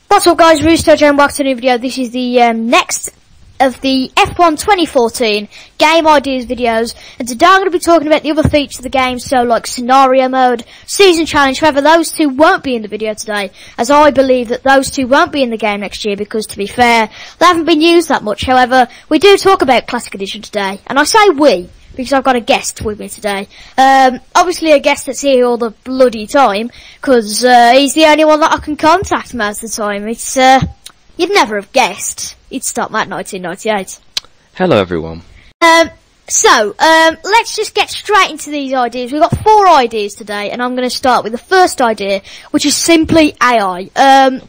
What's up guys, ReviewTIJ and back to a new video. This is the next of the F1 2014 game ideas videos, and today I'm going to be talking about the other features of the game, so like scenario mode, season challenge. However, those two won't be in the video today, as I believe that those two won't be in the game next year because, to be fair, they haven't been used that much. However, we do talk about Classic Edition today, and I say we because I've got a guest with me today. Obviously a guest that's here all the bloody time, because he's the only one that I can contact most of the time. It's you'd never have guessed he'd start that 1998. Hello everyone. So let's just get straight into these ideas. We've got 4 ideas today, and I'm going to start with the first idea, which is simply AI.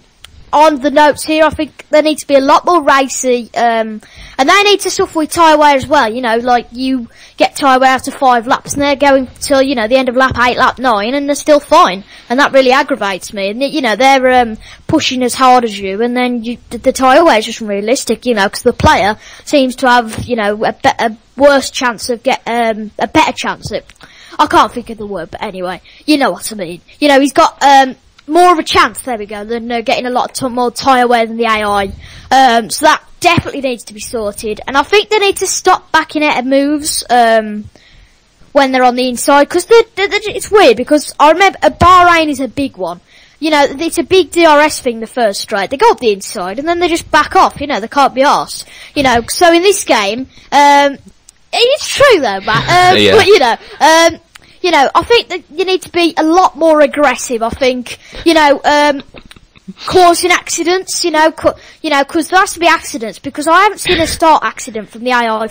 On the notes here, I think there needs to be a lot more racy, and they need to suffer with tyre wear as well. You know, like you get tyre wear after 5 laps, and they're going till, you know, the end of lap 8, lap 9, and they're still fine. And that really aggravates me. And, you know, they're pushing as hard as you, and then the tyre wear is just unrealistic, you know, because the player seems to have, you know, a worse chance of a better chance at, I can't think of the word, but anyway, you know what I mean. You know, he's got, more of a chance, there we go, than getting a lot more tyre wear than the AI. So that definitely needs to be sorted. And I think they need to stop backing out of moves when they're on the inside, because it's weird, because I remember Bahrain is a big one. You know, it's a big DRS thing, the first straight. They go up the inside and then they just back off, you know, they can't be arsed. You know, so in this game, it's true though, Matt, yeah. But you know, I think that you need to be a lot more aggressive. I think, you know, causing accidents, you know, because there has to be accidents, because I haven't seen a start accident from the AI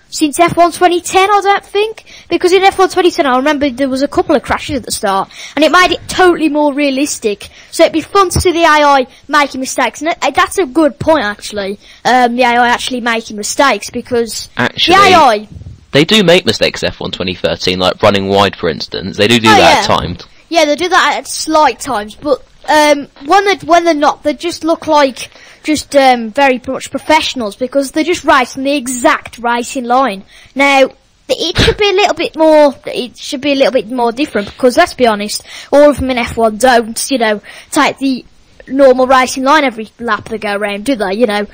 since F1 2010, I don't think. Because in F1 2010, I remember there was a couple of crashes at the start, and it made it totally more realistic. So it'd be fun to see the AI making mistakes, and that's a good point, actually. The AI actually making mistakes, because actually, the AI... They do make mistakes, F1 2013, like running wide, for instance. They do that at times. Yeah, they do that at slight times, but when they're not, they just look like just very much professionals, because they're just racing the exact racing line. Now, it should be a little bit more. It should be a little bit more different, because let's be honest, all of them in F1 don't, you know, take the normal racing line every lap they go around, do they? You know,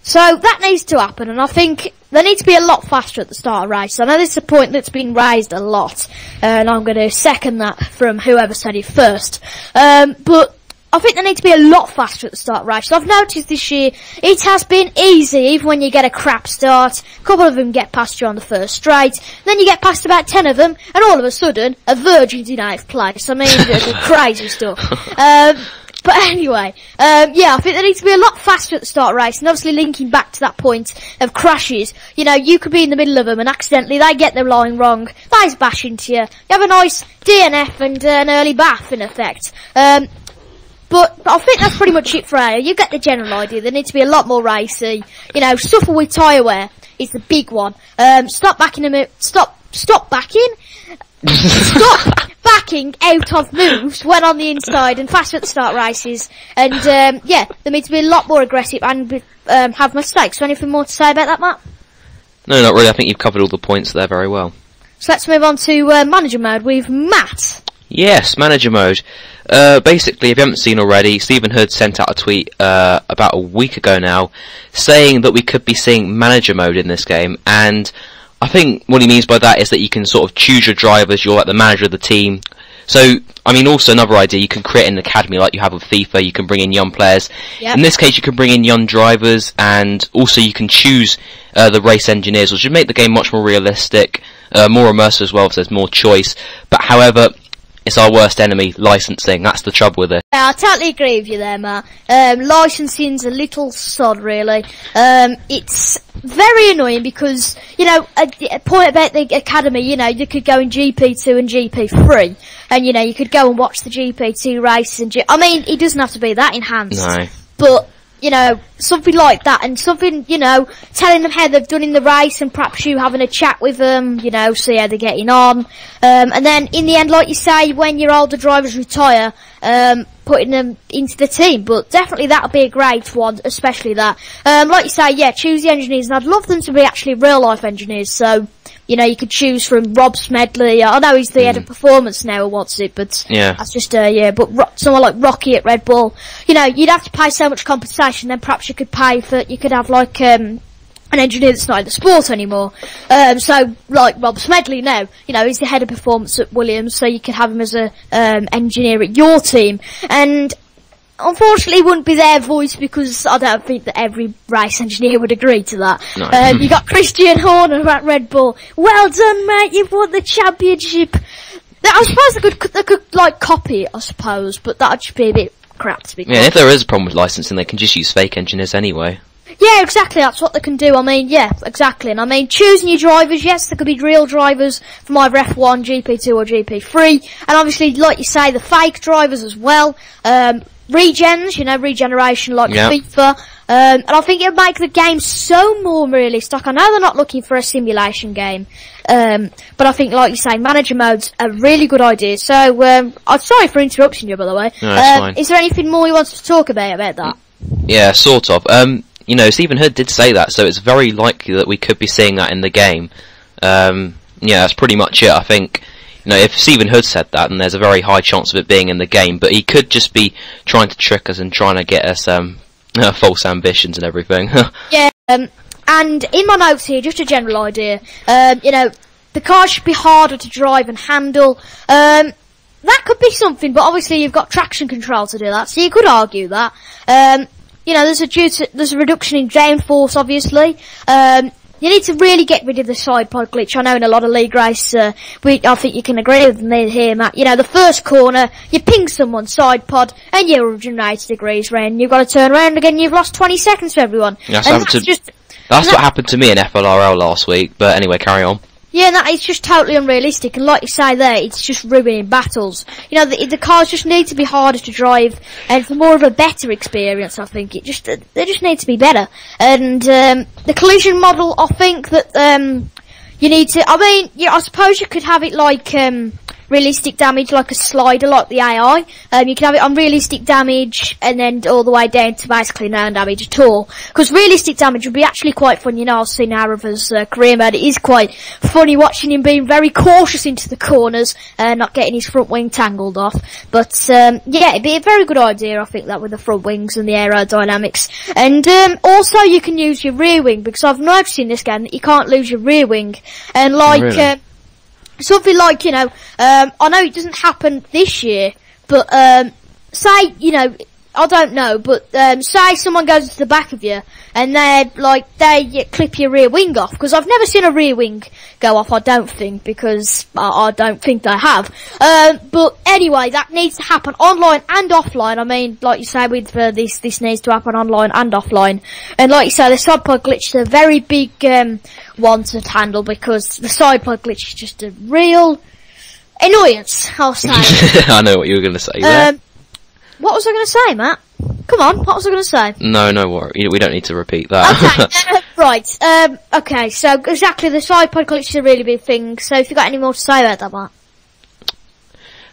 so that needs to happen, and I think they need to be a lot faster at the start of race. I know this is a point that's been raised a lot, and I'm going to second that from whoever said it first. But I think they need to be a lot faster at the start of race. So I've noticed this year it has been easy, even when you get a crap start. A couple of them get past you on the first straight, then you get past about 10 of them, and all of a sudden, a virgin's in 8th place. I mean, crazy stuff. But anyway, yeah, I think they need to be a lot faster at the start of race, and obviously linking back to that point of crashes, you know, you could be in the middle of them and accidentally they get their line wrong, they bash into you, you have a nice DNF and an early bath in effect. But I think that's pretty much it for AI. You get the general idea. They need to be a lot more racy. You know, suffer with tyre wear is the big one. Stop backing them. Stop backing. Stop backing out of moves when on the inside, and faster at the start races. And yeah, they need to be a lot more aggressive and have mistakes. So anything more to say about that, Matt? No, not really. I think you've covered all the points there very well. So let's move on to manager mode with Matt. Yes, manager mode. Basically, if you haven't seen already, Stephen Hood sent out a tweet about a week ago now, saying that we could be seeing manager mode in this game, and I think what he means by that is that you can sort of choose your drivers, you're like the manager of the team. So, I mean, also another idea, you can create an academy like you have with FIFA, you can bring in young players. Yep. In this case, you can bring in young drivers, and also you can choose the race engineers, which would make the game much more realistic, more immersive as well, if there's more choice. But however, it's our worst enemy, licensing. That's the trouble with it. Yeah, I totally agree with you there, Matt. Licensing's a little sod, really. It's very annoying because, you know, a point about the academy, you know, you could go in GP2 and GP3, and, you know, you could go and watch the GP2 races and I mean, it doesn't have to be that enhanced. No. But, you know, something like that, and something, you know, telling them how they've done in the race, and perhaps you having a chat with them, you know, see how they're getting on. And then in the end, like you say, when your older drivers retire, putting them into the team, but definitely that'll be a great one, especially that. Like you say, yeah, choose the engineers, and I'd love them to be actually real-life engineers, so, you know, you could choose from Rob Smedley. I know he's the head of performance now or what's it, but that's just, but someone like Rocky at Red Bull, you know, you'd have to pay so much compensation, then perhaps you could have like, an engineer that's not in the sport anymore. So, like Rob Smedley now, you know, he's the head of performance at Williams, so you could have him as a engineer at your team. And unfortunately, it wouldn't be their voice because I don't think that every race engineer would agree to that. No. You got Christian Horner at Red Bull. Well done, mate, you've won the championship. I suppose they could like copy it, I suppose, but that'd just be a bit crap to be honest. Yeah, if there is a problem with licensing, they can just use fake engineers anyway. Yeah, exactly, that's what they can do. I mean, yeah, exactly. And I mean, choosing your drivers, yes, there could be real drivers from either F1, GP2 or GP3. And obviously, like you say, the fake drivers as well. Regens, you know, regeneration like FIFA. And I think it'll make the game so more realistic. I know they're not looking for a simulation game. But I think, like you say, manager mode's a really good idea. So, I'm sorry for interrupting you, by the way. No, that's fine. Is there anything more you want to talk about that? Yeah, sort of. You know, Stephen Hood did say that, so it's very likely that we could be seeing that in the game. Yeah, that's pretty much it. I think, you know, if Stephen Hood said that, then there's a very high chance of it being in the game, but he could just be trying to trick us and trying to get us, false ambitions and everything. Yeah, and in my notes here, just a general idea, you know, the car should be harder to drive and handle. That could be something, but obviously you've got traction control to do that, so you could argue that. You know, there's a reduction in downforce, obviously. You need to really get rid of the side pod glitch. I know in a lot of league race, I think you can agree with me here, Matt. You know, the first corner, you ping someone side pod, and you're 180 degrees round. You've got to turn around again, you've lost 20 seconds for everyone. That's what happened to me in FLRL last week, but anyway, carry on. Yeah, no, it's just totally unrealistic, and like you say there, it's just ruining battles. You know, the cars just need to be harder to drive, and for more of a better experience, I think. They just need to be better. And, the collision model, I think that, you need to, I mean, yeah, I suppose you could have it like, realistic damage, like a slider, like the AI. You can have it on realistic damage, and then all the way down to basically no damage at all. Because realistic damage would be actually quite fun. You know, I've seen Arava's career mode. It is quite funny watching him being very cautious into the corners, not getting his front wing tangled off. But, yeah, it'd be a very good idea, I think, that with the front wings and the aerodynamics. And, also you can use your rear wing, because I've noticed in this game that you can't lose your rear wing. And like, really? Something like, you know, I know it doesn't happen this year, but, say, you know, I don't know, but, say someone goes to the back of you, and they clip your rear wing off, because I've never seen a rear wing go off, I don't think, because I don't think they have. But anyway, that needs to happen online and offline. I mean, like you say, with, this needs to happen online and offline. And like you say, the side pod glitch is a very big, one to handle, because the side pod glitch is just a real annoyance, I'll say. I know what you were going to say there. What was I going to say, Matt? Come on, what was I going to say? No worry. We don't need to repeat that. Okay, right. Okay, so exactly, the side pod glitch is a really big thing, so if you've got any more to say about that,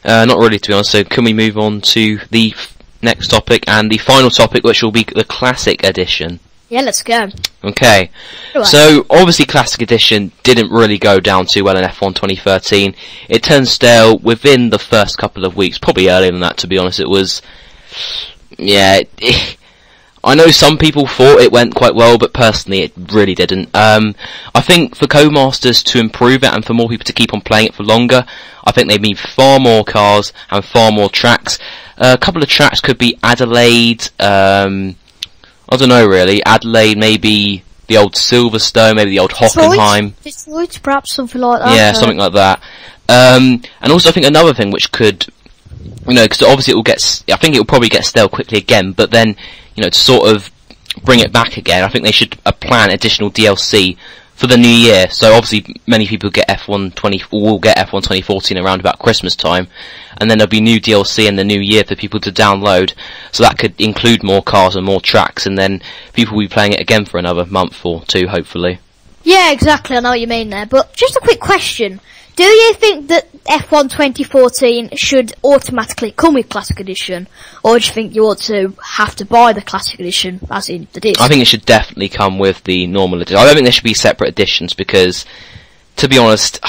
Matt? Not really, to be honest, so can we move on to the next topic, and the final topic, which will be the Classic Edition? Yeah, let's go. Okay, so obviously Classic Edition didn't really go down too well in F1 2013. It turned stale within the first couple of weeks, probably earlier than that, to be honest. It was, yeah, I know some people thought it went quite well, but personally it really didn't. I think for Codemasters to improve it and for more people to keep on playing it for longer, I think they need far more cars and far more tracks. A couple of tracks could be Adelaide, I don't know really, Adelaide, maybe the old Silverstone, maybe the old Hockenheim. Detroit, perhaps something like that. Yeah, something like that. And also I think another thing which could, you know, because obviously I think it will probably get stale quickly again, but then, you know, to sort of bring it back again, I think they should plan additional DLC for the new year. So obviously many people will get F1 2014 around about Christmas time, and then there'll be new DLC in the new year for people to download, so that could include more cars and more tracks, and then people will be playing it again for another month or two, hopefully. Yeah, exactly, I know what you mean there, but just a quick question. Do you think that F1 2014 should automatically come with Classic Edition, or do you think you ought to have to buy the Classic Edition, as in the disc? I think it should definitely come with the normal edition. I don't think there should be separate editions because, to be honest,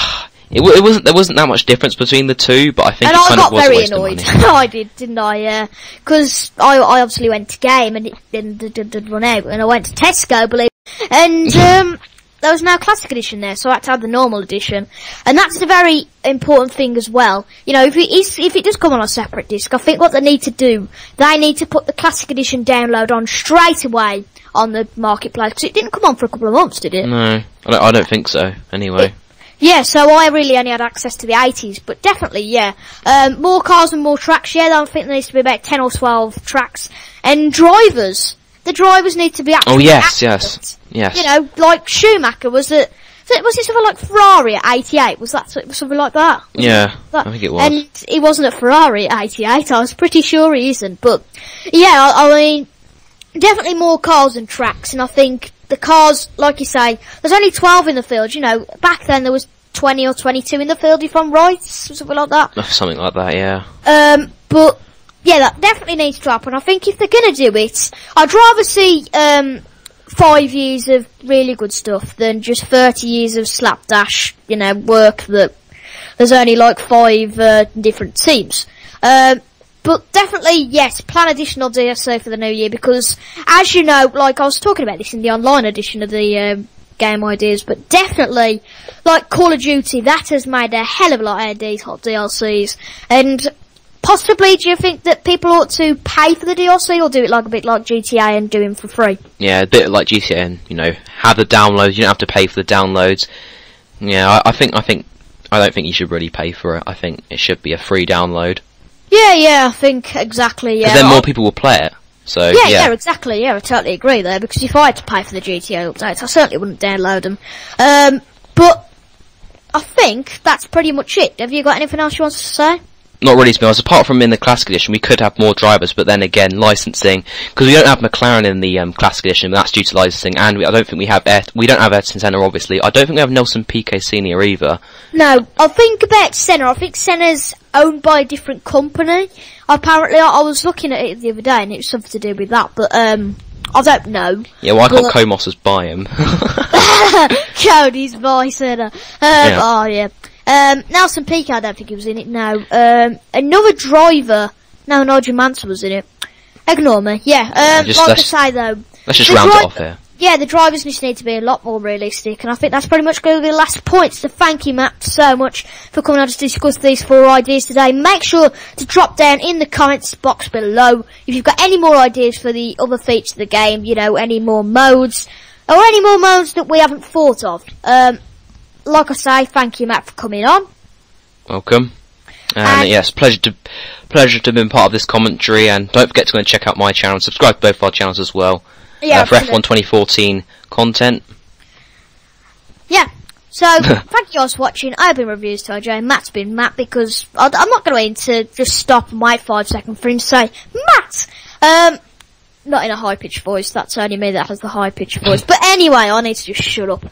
there wasn't that much difference between the two. But I think it kind of was a waste of money. And I got very annoyed. I did, didn't I? Because I obviously went to game and it didn't run out, and I went to Tesco, believe it, and there was no Classic Edition there, so I had to have the normal edition. And that's a very important thing as well. You know, if it does come on a separate disc, I think what they need to do, they need to put the Classic Edition download on straight away on the marketplace, because it didn't come on for a couple of months, did it? No, I don't think so, anyway. Yeah, so I really only had access to the 80s, but definitely, yeah. More cars and more tracks, yeah, I think there needs to be about 10 or 12 tracks. And drivers. The drivers need to be actually accurate. Yes. You know, like Schumacher was it something like Ferrari at 88? Was that something like that? Yeah, I think it was. And he wasn't at Ferrari at 88, I was pretty sure he isn't. But, yeah, I mean, definitely more cars and tracks, and I think the cars, like you say, there's only 12 in the field, you know, back then there was 20 or 22 in the field, if I'm right, something like that. Something like that, yeah. But, yeah, that definitely needs to happen. I think if they're gonna do it, I'd rather see, 5 years of really good stuff than just 30 years of slapdash, you know, work that there's only like 5, different teams. But definitely, yes, plan additional DLC for the new year, because, as you know, like I was talking about this in the online edition of the, Game Ideas, but definitely, like Call of Duty, that has made a hell of a lot of these hot DLCs, and possibly, do you think that people ought to pay for the DLC, or do it like a bit like GTA and do them for free? Yeah, a bit like GTA and, you know, have the downloads, you don't have to pay for the downloads. Yeah, I don't think you should really pay for it. I think it should be a free download. Yeah, I think exactly, yeah. Because then more people will play it. So, yeah, exactly, yeah, I totally agree there, because if I had to pay for the GTA updates, I certainly wouldn't download them. But I think that's pretty much it. Have you got anything else you want to say? Not really, to be honest. Apart from in the Classic Edition, we could have more drivers, but then again, licensing, because we don't have McLaren in the Classic Edition, but that's due to licensing, and I don't think we don't have Ayrton Senna, obviously. I don't think we have Nelson Piquet Sr. either. No, I think about Senna. I think Senna's owned by a different company. Apparently, I was looking at it the other day, and it was something to do with that, but I don't know. Yeah, why can't Comos buy him? Cody's buy Senna. Oh yeah. Nelson Piquet, I don't think he was in it, no. Another driver, no, Nigel Mansell was in it. Ignore me, yeah. Like I say though, let's just round it off here. Yeah, the drivers just need to be a lot more realistic, and I think that's pretty much going to be the last point. So thank you, Matt, so much for coming on to discuss these 4 ideas today. Make sure to drop down in the comments box below if you've got any more ideas for the other features of the game, you know, any more modes, or any more modes that we haven't thought of. Like I say, thank you, Matt, for coming on. Welcome. And yes, pleasure to have been part of this commentary, and don't forget to go and check out my channel, subscribe to both our channels as well. Yeah, for F1 2014 content. Yeah. So, thank you guys for watching. I've been ReviewTIJ. Matt's been Matt, because I'm not going to just stop and wait 5 seconds for him to say, Matt! Not in a high-pitched voice. That's only me that has the high-pitched voice. But anyway, I need to just shut up.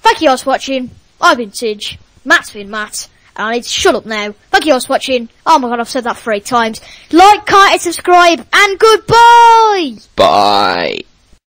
Thank you guys for watching. I've been Tidge. Matt's been Matt. And I need to shut up now. Thank you guys for watching. Oh my god, I've said that 3 times. Like, comment, and subscribe, and goodbye! Bye!